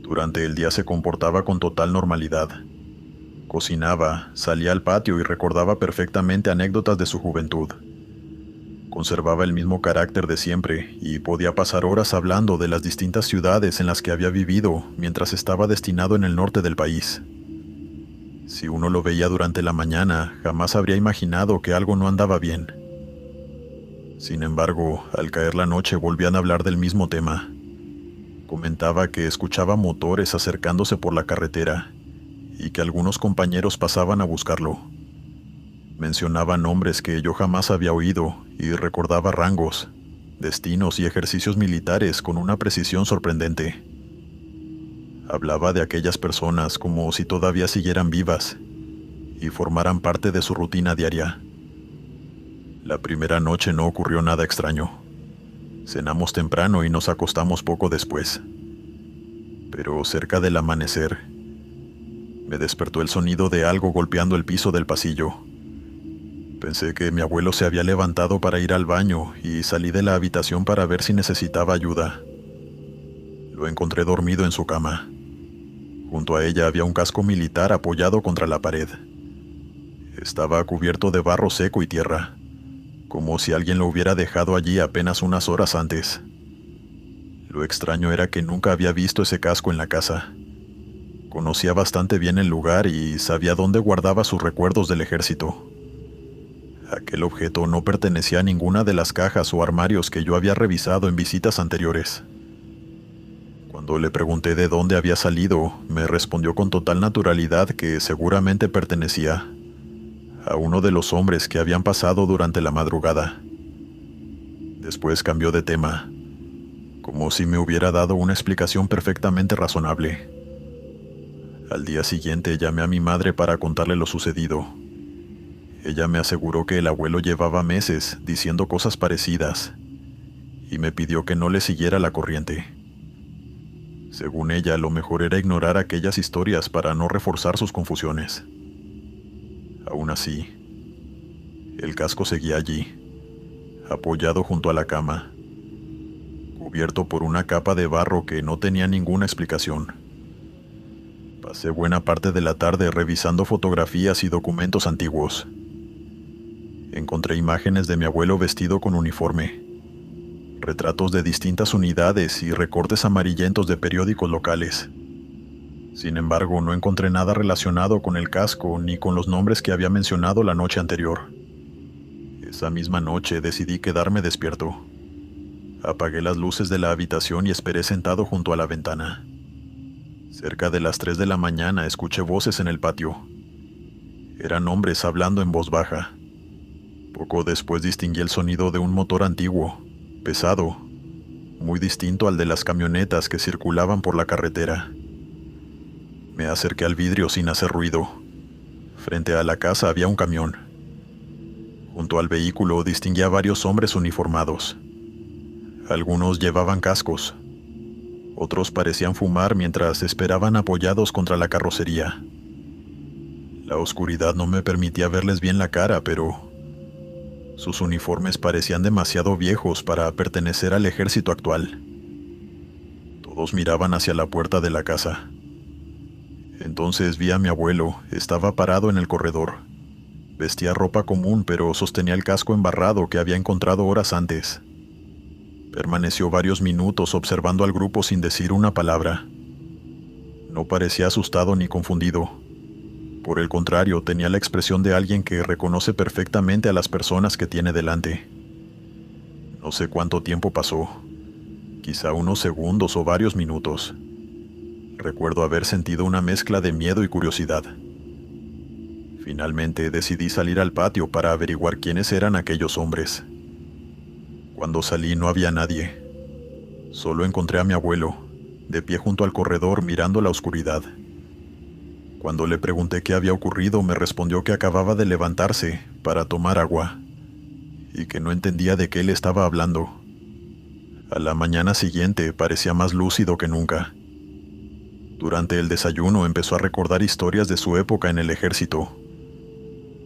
Durante el día se comportaba con total normalidad. Cocinaba, salía al patio y recordaba perfectamente anécdotas de su juventud. Conservaba el mismo carácter de siempre y podía pasar horas hablando de las distintas ciudades en las que había vivido mientras estaba destinado en el norte del país. Si uno lo veía durante la mañana, jamás habría imaginado que algo no andaba bien. Sin embargo, al caer la noche volvían a hablar del mismo tema. Comentaba que escuchaba motores acercándose por la carretera y que algunos compañeros pasaban a buscarlo. Mencionaba nombres que yo jamás había oído y recordaba rangos, destinos y ejercicios militares con una precisión sorprendente. Hablaba de aquellas personas como si todavía siguieran vivas y formaran parte de su rutina diaria. La primera noche no ocurrió nada extraño. Cenamos temprano y nos acostamos poco después. Pero cerca del amanecer, me despertó el sonido de algo golpeando el piso del pasillo. Pensé que mi abuelo se había levantado para ir al baño y salí de la habitación para ver si necesitaba ayuda. Lo encontré dormido en su cama. Junto a ella había un casco militar apoyado contra la pared. Estaba cubierto de barro seco y tierra, como si alguien lo hubiera dejado allí apenas unas horas antes. Lo extraño era que nunca había visto ese casco en la casa. Conocía bastante bien el lugar y sabía dónde guardaba sus recuerdos del ejército. Aquel objeto no pertenecía a ninguna de las cajas o armarios que yo había revisado en visitas anteriores. Cuando le pregunté de dónde había salido, me respondió con total naturalidad que seguramente pertenecía a uno de los hombres que habían pasado durante la madrugada. Después cambió de tema, como si me hubiera dado una explicación perfectamente razonable. Al día siguiente llamé a mi madre para contarle lo sucedido. Ella me aseguró que el abuelo llevaba meses diciendo cosas parecidas y me pidió que no le siguiera la corriente. Según ella, lo mejor era ignorar aquellas historias para no reforzar sus confusiones. Aún así, el casco seguía allí, apoyado junto a la cama, cubierto por una capa de barro que no tenía ninguna explicación. Pasé buena parte de la tarde revisando fotografías y documentos antiguos. Encontré imágenes de mi abuelo vestido con uniforme, retratos de distintas unidades y recortes amarillentos de periódicos locales. Sin embargo, no encontré nada relacionado con el casco ni con los nombres que había mencionado la noche anterior. Esa misma noche decidí quedarme despierto. Apagué las luces de la habitación y esperé sentado junto a la ventana. Cerca de las 3 de la mañana escuché voces en el patio. Eran hombres hablando en voz baja. Poco después distinguí el sonido de un motor antiguo, pesado, muy distinto al de las camionetas que circulaban por la carretera. Me acerqué al vidrio sin hacer ruido. Frente a la casa había un camión. Junto al vehículo distinguí a varios hombres uniformados. Algunos llevaban cascos. Otros parecían fumar mientras esperaban apoyados contra la carrocería. La oscuridad no me permitía verles bien la cara, pero sus uniformes parecían demasiado viejos para pertenecer al ejército actual. Todos miraban hacia la puerta de la casa. Entonces vi a mi abuelo, estaba parado en el corredor. Vestía ropa común, pero sostenía el casco embarrado que había encontrado horas antes. Permaneció varios minutos observando al grupo sin decir una palabra. No parecía asustado ni confundido. Por el contrario, tenía la expresión de alguien que reconoce perfectamente a las personas que tiene delante. No sé cuánto tiempo pasó, quizá unos segundos o varios minutos. Recuerdo haber sentido una mezcla de miedo y curiosidad. Finalmente decidí salir al patio para averiguar quiénes eran aquellos hombres. Cuando salí no había nadie. Solo encontré a mi abuelo, de pie junto al corredor mirando la oscuridad. Cuando le pregunté qué había ocurrido, me respondió que acababa de levantarse para tomar agua y que no entendía de qué le estaba hablando. A la mañana siguiente parecía más lúcido que nunca. Durante el desayuno empezó a recordar historias de su época en el ejército,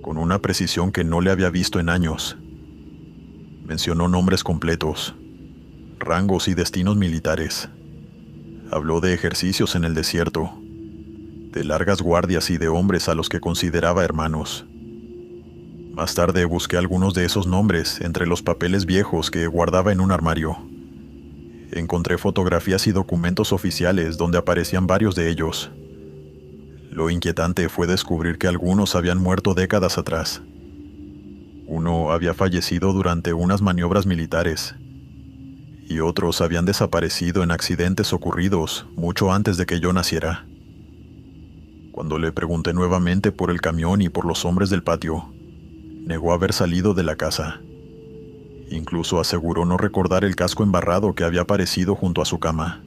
con una precisión que no le había visto en años. Mencionó nombres completos, rangos y destinos militares. Habló de ejercicios en el desierto, de largas guardias y de hombres a los que consideraba hermanos. Más tarde busqué algunos de esos nombres entre los papeles viejos que guardaba en un armario. Encontré fotografías y documentos oficiales donde aparecían varios de ellos. Lo inquietante fue descubrir que algunos habían muerto décadas atrás. Uno había fallecido durante unas maniobras militares, y otros habían desaparecido en accidentes ocurridos mucho antes de que yo naciera. Cuando le pregunté nuevamente por el camión y por los hombres del patio, negó haber salido de la casa. Incluso aseguró no recordar el casco embarrado que había aparecido junto a su cama.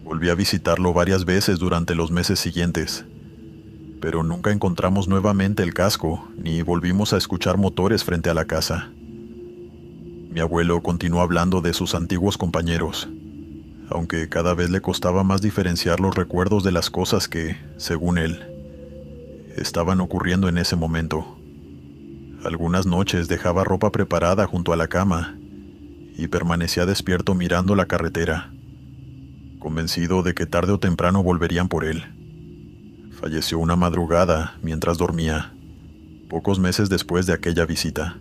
Volví a visitarlo varias veces durante los meses siguientes, pero nunca encontramos nuevamente el casco ni volvimos a escuchar motores frente a la casa. Mi abuelo continuó hablando de sus antiguos compañeros, aunque cada vez le costaba más diferenciar los recuerdos de las cosas que, según él, estaban ocurriendo en ese momento. Algunas noches dejaba ropa preparada junto a la cama y permanecía despierto mirando la carretera, convencido de que tarde o temprano volverían por él. Falleció una madrugada mientras dormía, pocos meses después de aquella visita.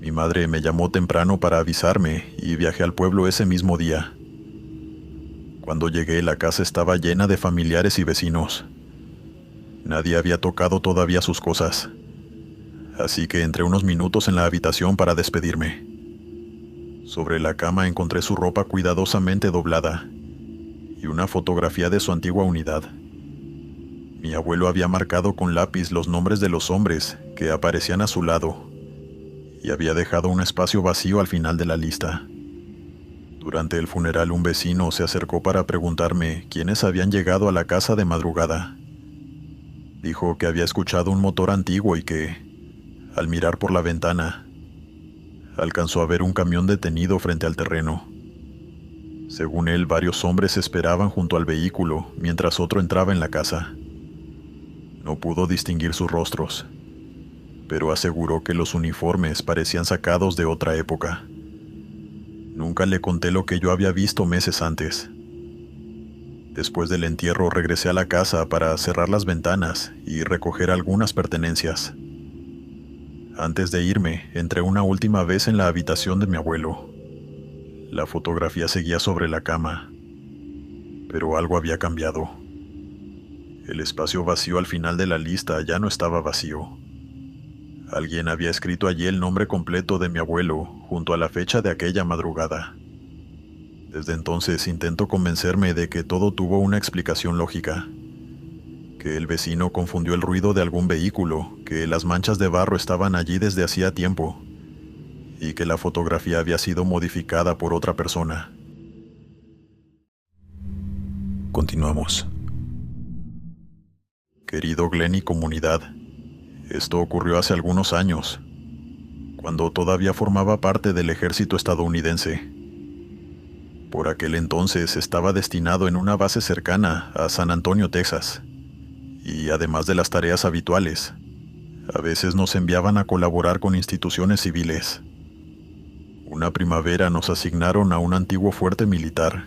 Mi madre me llamó temprano para avisarme y viajé al pueblo ese mismo día. Cuando llegué, la casa estaba llena de familiares y vecinos. Nadie había tocado todavía sus cosas, así que entré unos minutos en la habitación para despedirme. Sobre la cama encontré su ropa cuidadosamente doblada y una fotografía de su antigua unidad. Mi abuelo había marcado con lápiz los nombres de los hombres que aparecían a su lado y había dejado un espacio vacío al final de la lista. Durante el funeral, un vecino se acercó para preguntarme quiénes habían llegado a la casa de madrugada. Dijo que había escuchado un motor antiguo y que, al mirar por la ventana, alcanzó a ver un camión detenido frente al terreno. Según él, varios hombres esperaban junto al vehículo mientras otro entraba en la casa. No pudo distinguir sus rostros, pero aseguró que los uniformes parecían sacados de otra época. Nunca le conté lo que yo había visto meses antes. Después del entierro regresé a la casa para cerrar las ventanas y recoger algunas pertenencias. Antes de irme, entré una última vez en la habitación de mi abuelo. La fotografía seguía sobre la cama, pero algo había cambiado. El espacio vacío al final de la lista ya no estaba vacío. Alguien había escrito allí el nombre completo de mi abuelo junto a la fecha de aquella madrugada. Desde entonces intento convencerme de que todo tuvo una explicación lógica. Que el vecino confundió el ruido de algún vehículo, que las manchas de barro estaban allí desde hacía tiempo, y que la fotografía había sido modificada por otra persona. Continuamos. Querido Glenn y comunidad, esto ocurrió hace algunos años, cuando todavía formaba parte del ejército estadounidense. Por aquel entonces estaba destinado en una base cercana a San Antonio, Texas, y además de las tareas habituales, a veces nos enviaban a colaborar con instituciones civiles. Una primavera nos asignaron a un antiguo fuerte militar,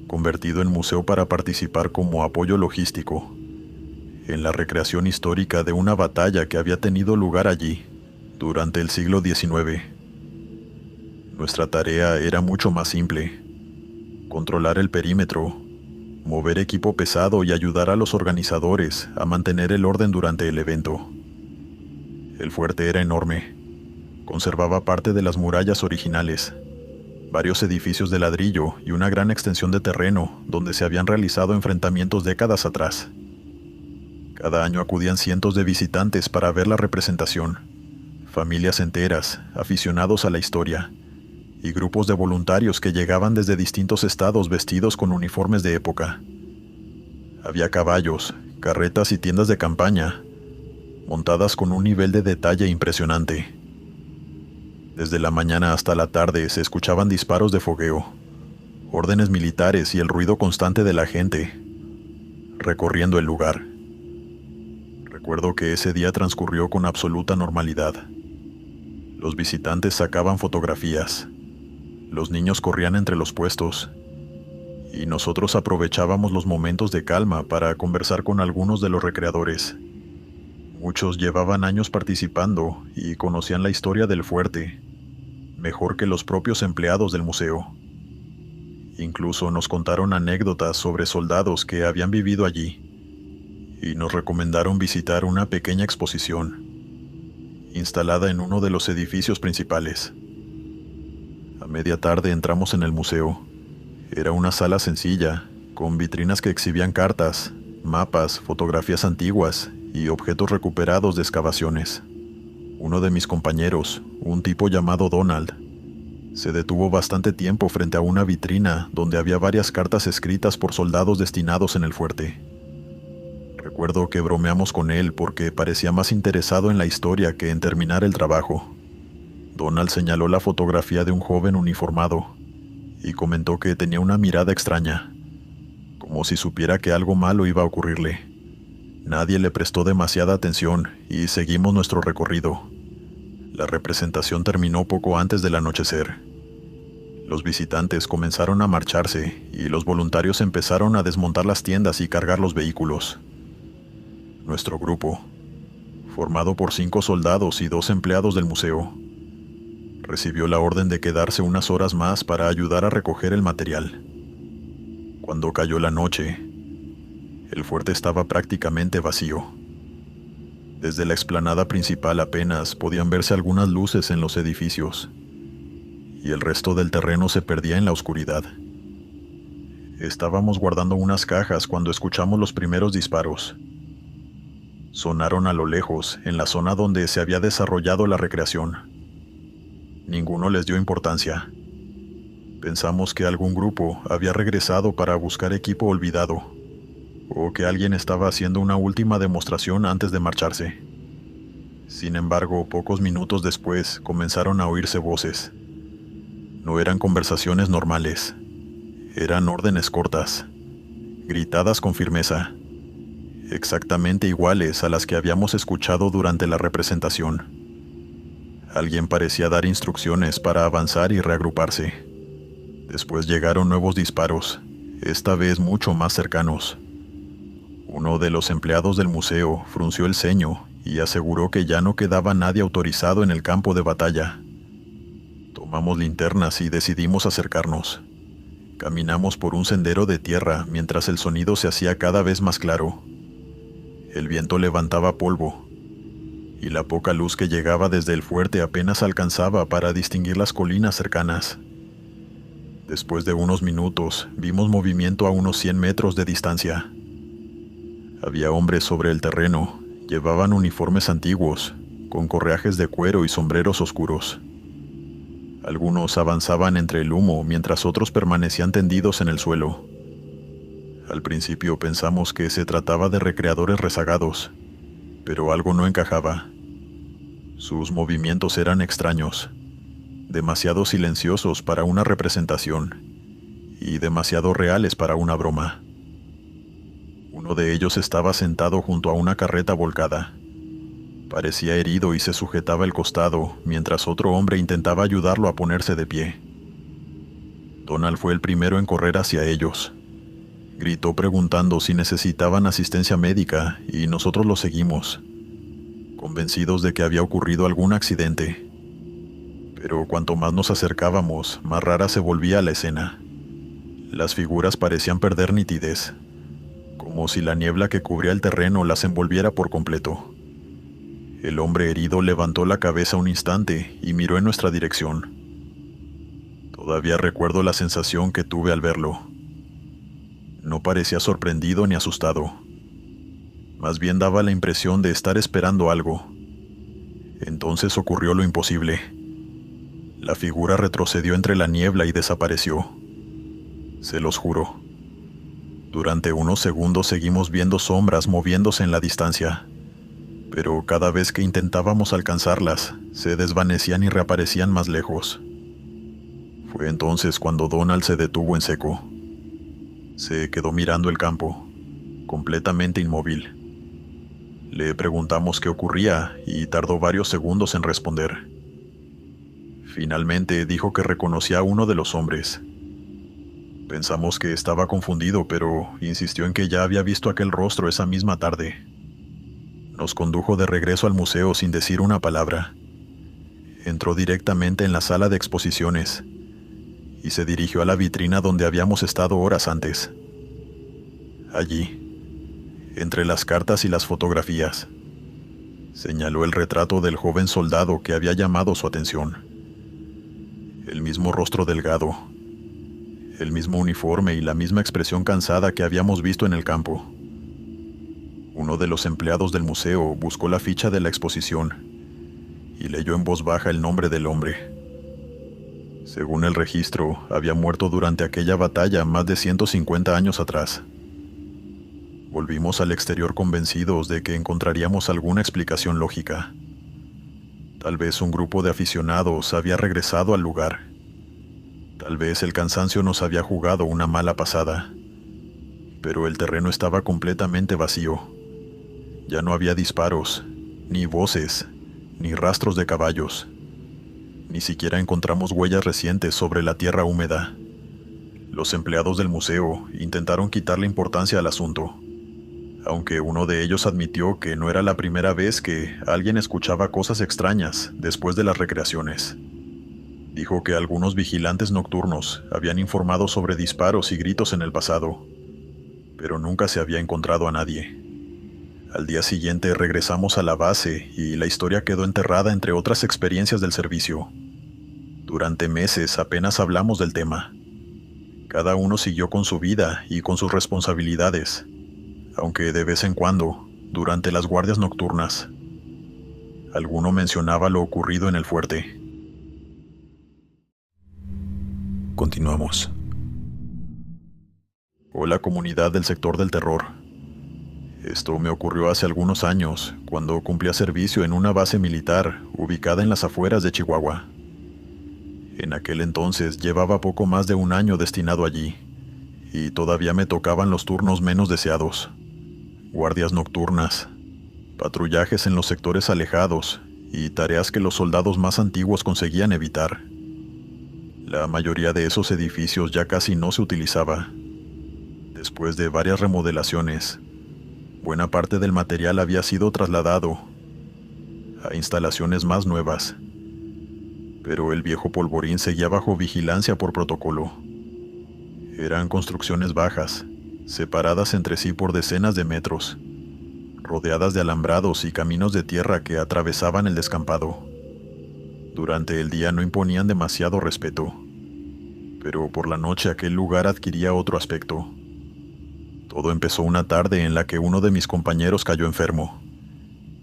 convertido en museo para participar como apoyo logístico en la recreación histórica de una batalla que había tenido lugar allí durante el siglo XIX. Nuestra tarea era mucho más simple: controlar el perímetro, mover equipo pesado y ayudar a los organizadores a mantener el orden durante el evento. El fuerte era enorme. Conservaba parte de las murallas originales, varios edificios de ladrillo y una gran extensión de terreno donde se habían realizado enfrentamientos décadas atrás. Cada año acudían cientos de visitantes para ver la representación, familias enteras, aficionados a la historia, y grupos de voluntarios que llegaban desde distintos estados vestidos con uniformes de época. Había caballos, carretas y tiendas de campaña, montadas con un nivel de detalle impresionante. Desde la mañana hasta la tarde se escuchaban disparos de fogueo, órdenes militares y el ruido constante de la gente recorriendo el lugar. Recuerdo que ese día transcurrió con absoluta normalidad. Los visitantes sacaban fotografías, los niños corrían entre los puestos, y nosotros aprovechábamos los momentos de calma para conversar con algunos de los recreadores. Muchos llevaban años participando y conocían la historia del fuerte, mejor que los propios empleados del museo. Incluso nos contaron anécdotas sobre soldados que habían vivido allí, y nos recomendaron visitar una pequeña exposición, instalada en uno de los edificios principales. A media tarde entramos en el museo. Era una sala sencilla, con vitrinas que exhibían cartas, mapas, fotografías antiguas y objetos recuperados de excavaciones. Uno de mis compañeros, un tipo llamado Donald, se detuvo bastante tiempo frente a una vitrina donde había varias cartas escritas por soldados destinados en el fuerte. Recuerdo que bromeamos con él porque parecía más interesado en la historia que en terminar el trabajo. Donald señaló la fotografía de un joven uniformado y comentó que tenía una mirada extraña, como si supiera que algo malo iba a ocurrirle. Nadie le prestó demasiada atención y seguimos nuestro recorrido. La representación terminó poco antes del anochecer. Los visitantes comenzaron a marcharse y los voluntarios empezaron a desmontar las tiendas y cargar los vehículos. Nuestro grupo, formado por 5 soldados y 2 empleados del museo, recibió la orden de quedarse unas horas más para ayudar a recoger el material. Cuando cayó la noche, el fuerte estaba prácticamente vacío. Desde la explanada principal apenas podían verse algunas luces en los edificios, y el resto del terreno se perdía en la oscuridad. Estábamos guardando unas cajas cuando escuchamos los primeros disparos. Sonaron a lo lejos, en la zona donde se había desarrollado la recreación. Ninguno les dio importancia. Pensamos que algún grupo había regresado para buscar equipo olvidado, o que alguien estaba haciendo una última demostración antes de marcharse. Sin embargo, pocos minutos después comenzaron a oírse voces. No eran conversaciones normales, eran órdenes cortas, gritadas con firmeza, exactamente iguales a las que habíamos escuchado durante la representación. Alguien parecía dar instrucciones para avanzar y reagruparse. Después llegaron nuevos disparos, esta vez mucho más cercanos. Uno de los empleados del museo frunció el ceño y aseguró que ya no quedaba nadie autorizado en el campo de batalla. Tomamos linternas y decidimos acercarnos. Caminamos por un sendero de tierra mientras el sonido se hacía cada vez más claro. El viento levantaba polvo, y la poca luz que llegaba desde el fuerte apenas alcanzaba para distinguir las colinas cercanas. Después de unos minutos, vimos movimiento a unos 100 metros de distancia. Había hombres sobre el terreno, llevaban uniformes antiguos, con correajes de cuero y sombreros oscuros. Algunos avanzaban entre el humo mientras otros permanecían tendidos en el suelo. Al principio pensamos que se trataba de recreadores rezagados, pero algo no encajaba. Sus movimientos eran extraños, demasiado silenciosos para una representación y demasiado reales para una broma. Uno de ellos estaba sentado junto a una carreta volcada. Parecía herido y se sujetaba el costado, mientras otro hombre intentaba ayudarlo a ponerse de pie. Donald fue el primero en correr hacia ellos. Gritó preguntando si necesitaban asistencia médica y nosotros lo seguimos, convencidos de que había ocurrido algún accidente. Pero cuanto más nos acercábamos, más rara se volvía la escena. Las figuras parecían perder nitidez, como si la niebla que cubría el terreno las envolviera por completo. El hombre herido levantó la cabeza un instante y miró en nuestra dirección. Todavía recuerdo la sensación que tuve al verlo. No parecía sorprendido ni asustado. Más bien daba la impresión de estar esperando algo. Entonces ocurrió lo imposible. La figura retrocedió entre la niebla y desapareció. Se los juro. Durante unos segundos seguimos viendo sombras moviéndose en la distancia, pero cada vez que intentábamos alcanzarlas, se desvanecían y reaparecían más lejos. Fue entonces cuando Donald se detuvo en seco. Se quedó mirando el campo, completamente inmóvil. Le preguntamos qué ocurría y tardó varios segundos en responder. Finalmente dijo que reconocía a uno de los hombres. Pensamos que estaba confundido, pero insistió en que ya había visto aquel rostro esa misma tarde. Nos condujo de regreso al museo sin decir una palabra. Entró directamente en la sala de exposiciones y se dirigió a la vitrina donde habíamos estado horas antes. Allí, entre las cartas y las fotografías, señaló el retrato del joven soldado que había llamado su atención. El mismo rostro delgado, el mismo uniforme y la misma expresión cansada que habíamos visto en el campo. Uno de los empleados del museo buscó la ficha de la exposición y leyó en voz baja el nombre del hombre. Según el registro, había muerto durante aquella batalla más de 150 años atrás. Volvimos al exterior convencidos de que encontraríamos alguna explicación lógica. Tal vez un grupo de aficionados había regresado al lugar. Tal vez el cansancio nos había jugado una mala pasada. Pero el terreno estaba completamente vacío. Ya no había disparos, ni voces, ni rastros de caballos. Ni siquiera encontramos huellas recientes sobre la tierra húmeda. Los empleados del museo intentaron quitarle importancia al asunto, aunque uno de ellos admitió que no era la primera vez que alguien escuchaba cosas extrañas después de las recreaciones. Dijo que algunos vigilantes nocturnos habían informado sobre disparos y gritos en el pasado, pero nunca se había encontrado a nadie. Al día siguiente regresamos a la base y la historia quedó enterrada entre otras experiencias del servicio. Durante meses apenas hablamos del tema. Cada uno siguió con su vida y con sus responsabilidades, aunque de vez en cuando, durante las guardias nocturnas, alguno mencionaba lo ocurrido en el fuerte. Continuamos. Hola, comunidad del sector del terror. Esto me ocurrió hace algunos años, cuando cumplía servicio en una base militar ubicada en las afueras de Chihuahua. En aquel entonces llevaba poco más de un año destinado allí, y todavía me tocaban los turnos menos deseados. Guardias nocturnas, patrullajes en los sectores alejados y tareas que los soldados más antiguos conseguían evitar. La mayoría de esos edificios ya casi no se utilizaba. Después de varias remodelaciones, buena parte del material había sido trasladado a instalaciones más nuevas, pero el viejo polvorín seguía bajo vigilancia por protocolo. Eran construcciones bajas, separadas entre sí por decenas de metros, rodeadas de alambrados y caminos de tierra que atravesaban el descampado. Durante el día no imponían demasiado respeto, pero por la noche aquel lugar adquiría otro aspecto. Todo empezó una tarde en la que uno de mis compañeros cayó enfermo.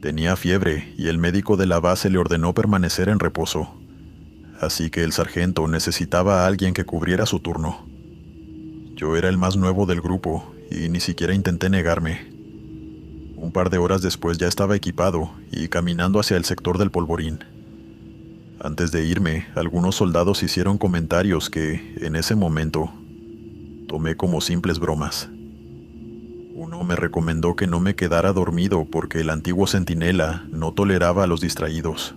Tenía fiebre y el médico de la base le ordenó permanecer en reposo, así que el sargento necesitaba a alguien que cubriera su turno. Yo era el más nuevo del grupo y ni siquiera intenté negarme. Un par de horas después ya estaba equipado y caminando hacia el sector del polvorín. Antes de irme, algunos soldados hicieron comentarios que, en ese momento, tomé como simples bromas. Uno me recomendó que no me quedara dormido porque el antiguo centinela no toleraba a los distraídos.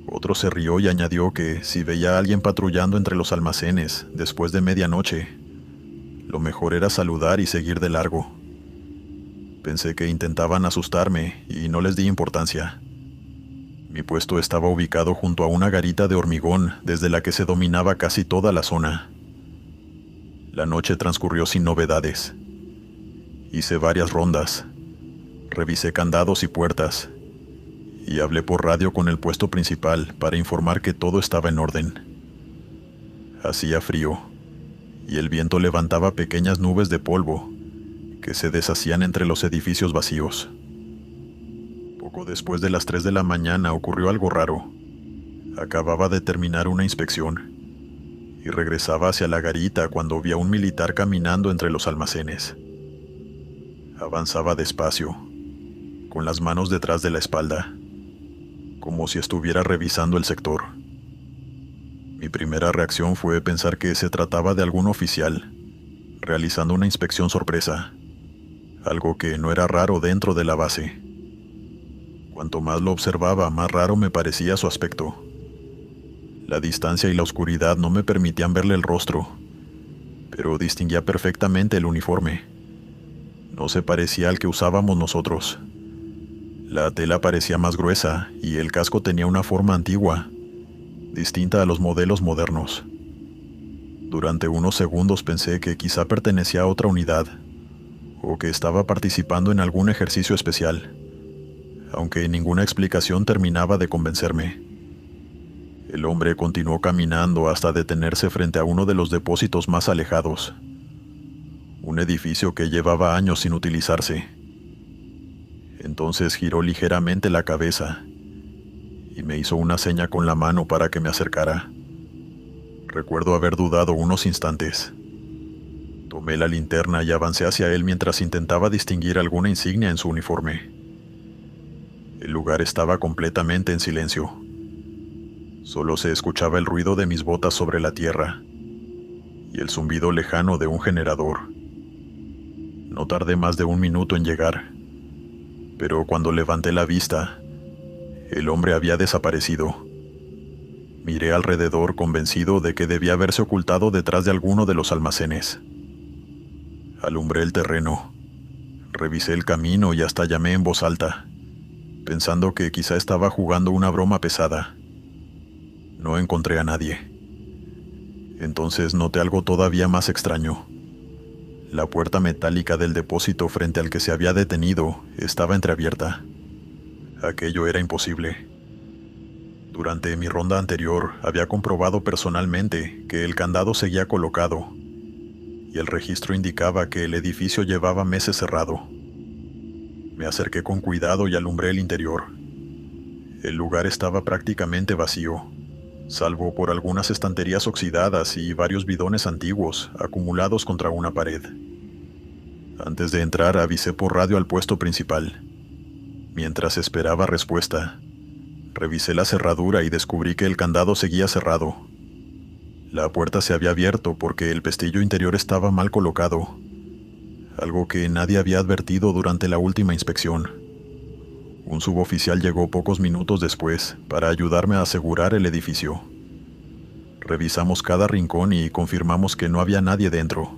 Otro se rió y añadió que si veía a alguien patrullando entre los almacenes después de medianoche, lo mejor era saludar y seguir de largo. Pensé que intentaban asustarme y no les di importancia. Mi puesto estaba ubicado junto a una garita de hormigón desde la que se dominaba casi toda la zona. La noche transcurrió sin novedades. Hice varias rondas, revisé candados y puertas, y hablé por radio con el puesto principal para informar que todo estaba en orden. Hacía frío, y el viento levantaba pequeñas nubes de polvo que se deshacían entre los edificios vacíos. Poco después de las 3 de la mañana ocurrió algo raro. Acababa de terminar una inspección, y regresaba hacia la garita cuando vi a un militar caminando entre los almacenes. Avanzaba despacio, con las manos detrás de la espalda, como si estuviera revisando el sector. Mi primera reacción fue pensar que se trataba de algún oficial, realizando una inspección sorpresa, algo que no era raro dentro de la base. Cuanto más lo observaba, más raro me parecía su aspecto. La distancia y la oscuridad no me permitían verle el rostro, pero distinguía perfectamente el uniforme. No se parecía al que usábamos nosotros. La tela parecía más gruesa y el casco tenía una forma antigua, distinta a los modelos modernos. Durante unos segundos pensé que quizá pertenecía a otra unidad, o que estaba participando en algún ejercicio especial, aunque ninguna explicación terminaba de convencerme. El hombre continuó caminando hasta detenerse frente a uno de los depósitos más alejados, un edificio que llevaba años sin utilizarse. Entonces giró ligeramente la cabeza y me hizo una seña con la mano para que me acercara. Recuerdo haber dudado unos instantes. Tomé la linterna y avancé hacia él mientras intentaba distinguir alguna insignia en su uniforme. El lugar estaba completamente en silencio. Solo se escuchaba el ruido de mis botas sobre la tierra y el zumbido lejano de un generador. No tardé más de 1 minuto en llegar, pero cuando levanté la vista, el hombre había desaparecido. Miré alrededor convencido de que debía haberse ocultado detrás de alguno de los almacenes. Alumbré el terreno, revisé el camino y hasta llamé en voz alta, pensando que quizá estaba jugando una broma pesada. No encontré a nadie. Entonces noté algo todavía más extraño. La puerta metálica del depósito frente al que se había detenido estaba entreabierta. Aquello era imposible. Durante mi ronda anterior había comprobado personalmente que el candado seguía colocado y el registro indicaba que el edificio llevaba meses cerrado. Me acerqué con cuidado y alumbré el interior. El lugar estaba prácticamente vacío, salvo por algunas estanterías oxidadas y varios bidones antiguos acumulados contra una pared. Antes de entrar avisé por radio al puesto principal. Mientras esperaba respuesta, revisé la cerradura y descubrí que el candado seguía cerrado. La puerta se había abierto porque el pestillo interior estaba mal colocado, algo que nadie había advertido durante la última inspección. Un suboficial llegó pocos minutos después para ayudarme a asegurar el edificio. Revisamos cada rincón y confirmamos que no había nadie dentro.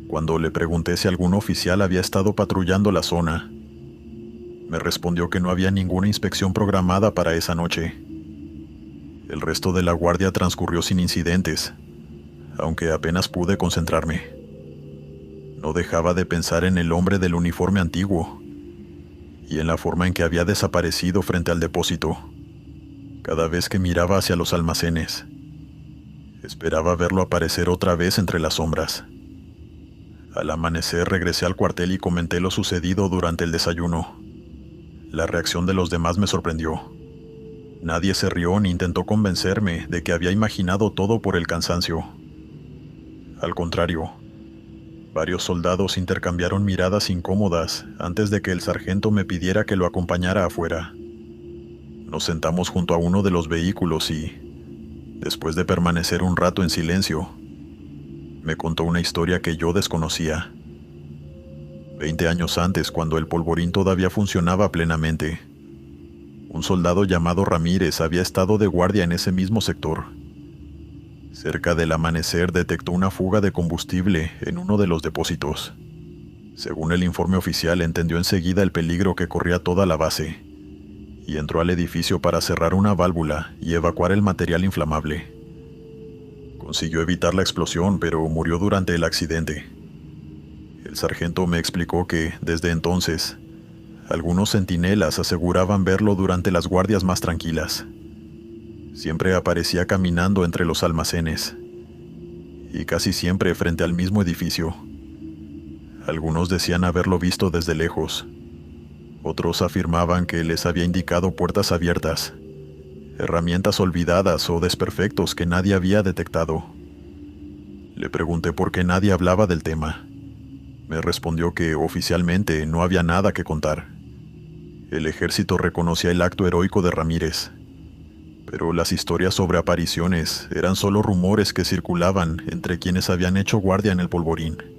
Cuando le pregunté si algún oficial había estado patrullando la zona, me respondió que no había ninguna inspección programada para esa noche. El resto de la guardia transcurrió sin incidentes, aunque apenas pude concentrarme. No dejaba de pensar en el hombre del uniforme antiguo y en la forma en que había desaparecido frente al depósito. Cada vez que miraba hacia los almacenes, esperaba verlo aparecer otra vez entre las sombras. Al amanecer regresé al cuartel y comenté lo sucedido durante el desayuno. La reacción de los demás me sorprendió. Nadie se rió ni intentó convencerme de que había imaginado todo por el cansancio. Al contrario, varios soldados intercambiaron miradas incómodas antes de que el sargento me pidiera que lo acompañara afuera. Nos sentamos junto a uno de los vehículos y, después de permanecer un rato en silencio, me contó una historia que yo desconocía. 20 años antes, cuando el polvorín todavía funcionaba plenamente, un soldado llamado Ramírez había estado de guardia en ese mismo sector. Cerca del amanecer detectó una fuga de combustible en uno de los depósitos. Según el informe oficial, entendió enseguida el peligro que corría toda la base y entró al edificio para cerrar una válvula y evacuar el material inflamable. Consiguió evitar la explosión, pero murió durante el accidente. El sargento me explicó que, desde entonces, algunos centinelas aseguraban verlo durante las guardias más tranquilas. Siempre aparecía caminando entre los almacenes, y casi siempre frente al mismo edificio. Algunos decían haberlo visto desde lejos. Otros afirmaban que les había indicado puertas abiertas, herramientas olvidadas o desperfectos que nadie había detectado. Le pregunté por qué nadie hablaba del tema. Me respondió que oficialmente no había nada que contar. El ejército reconocía el acto heroico de Ramírez, pero las historias sobre apariciones eran solo rumores que circulaban entre quienes habían hecho guardia en el polvorín.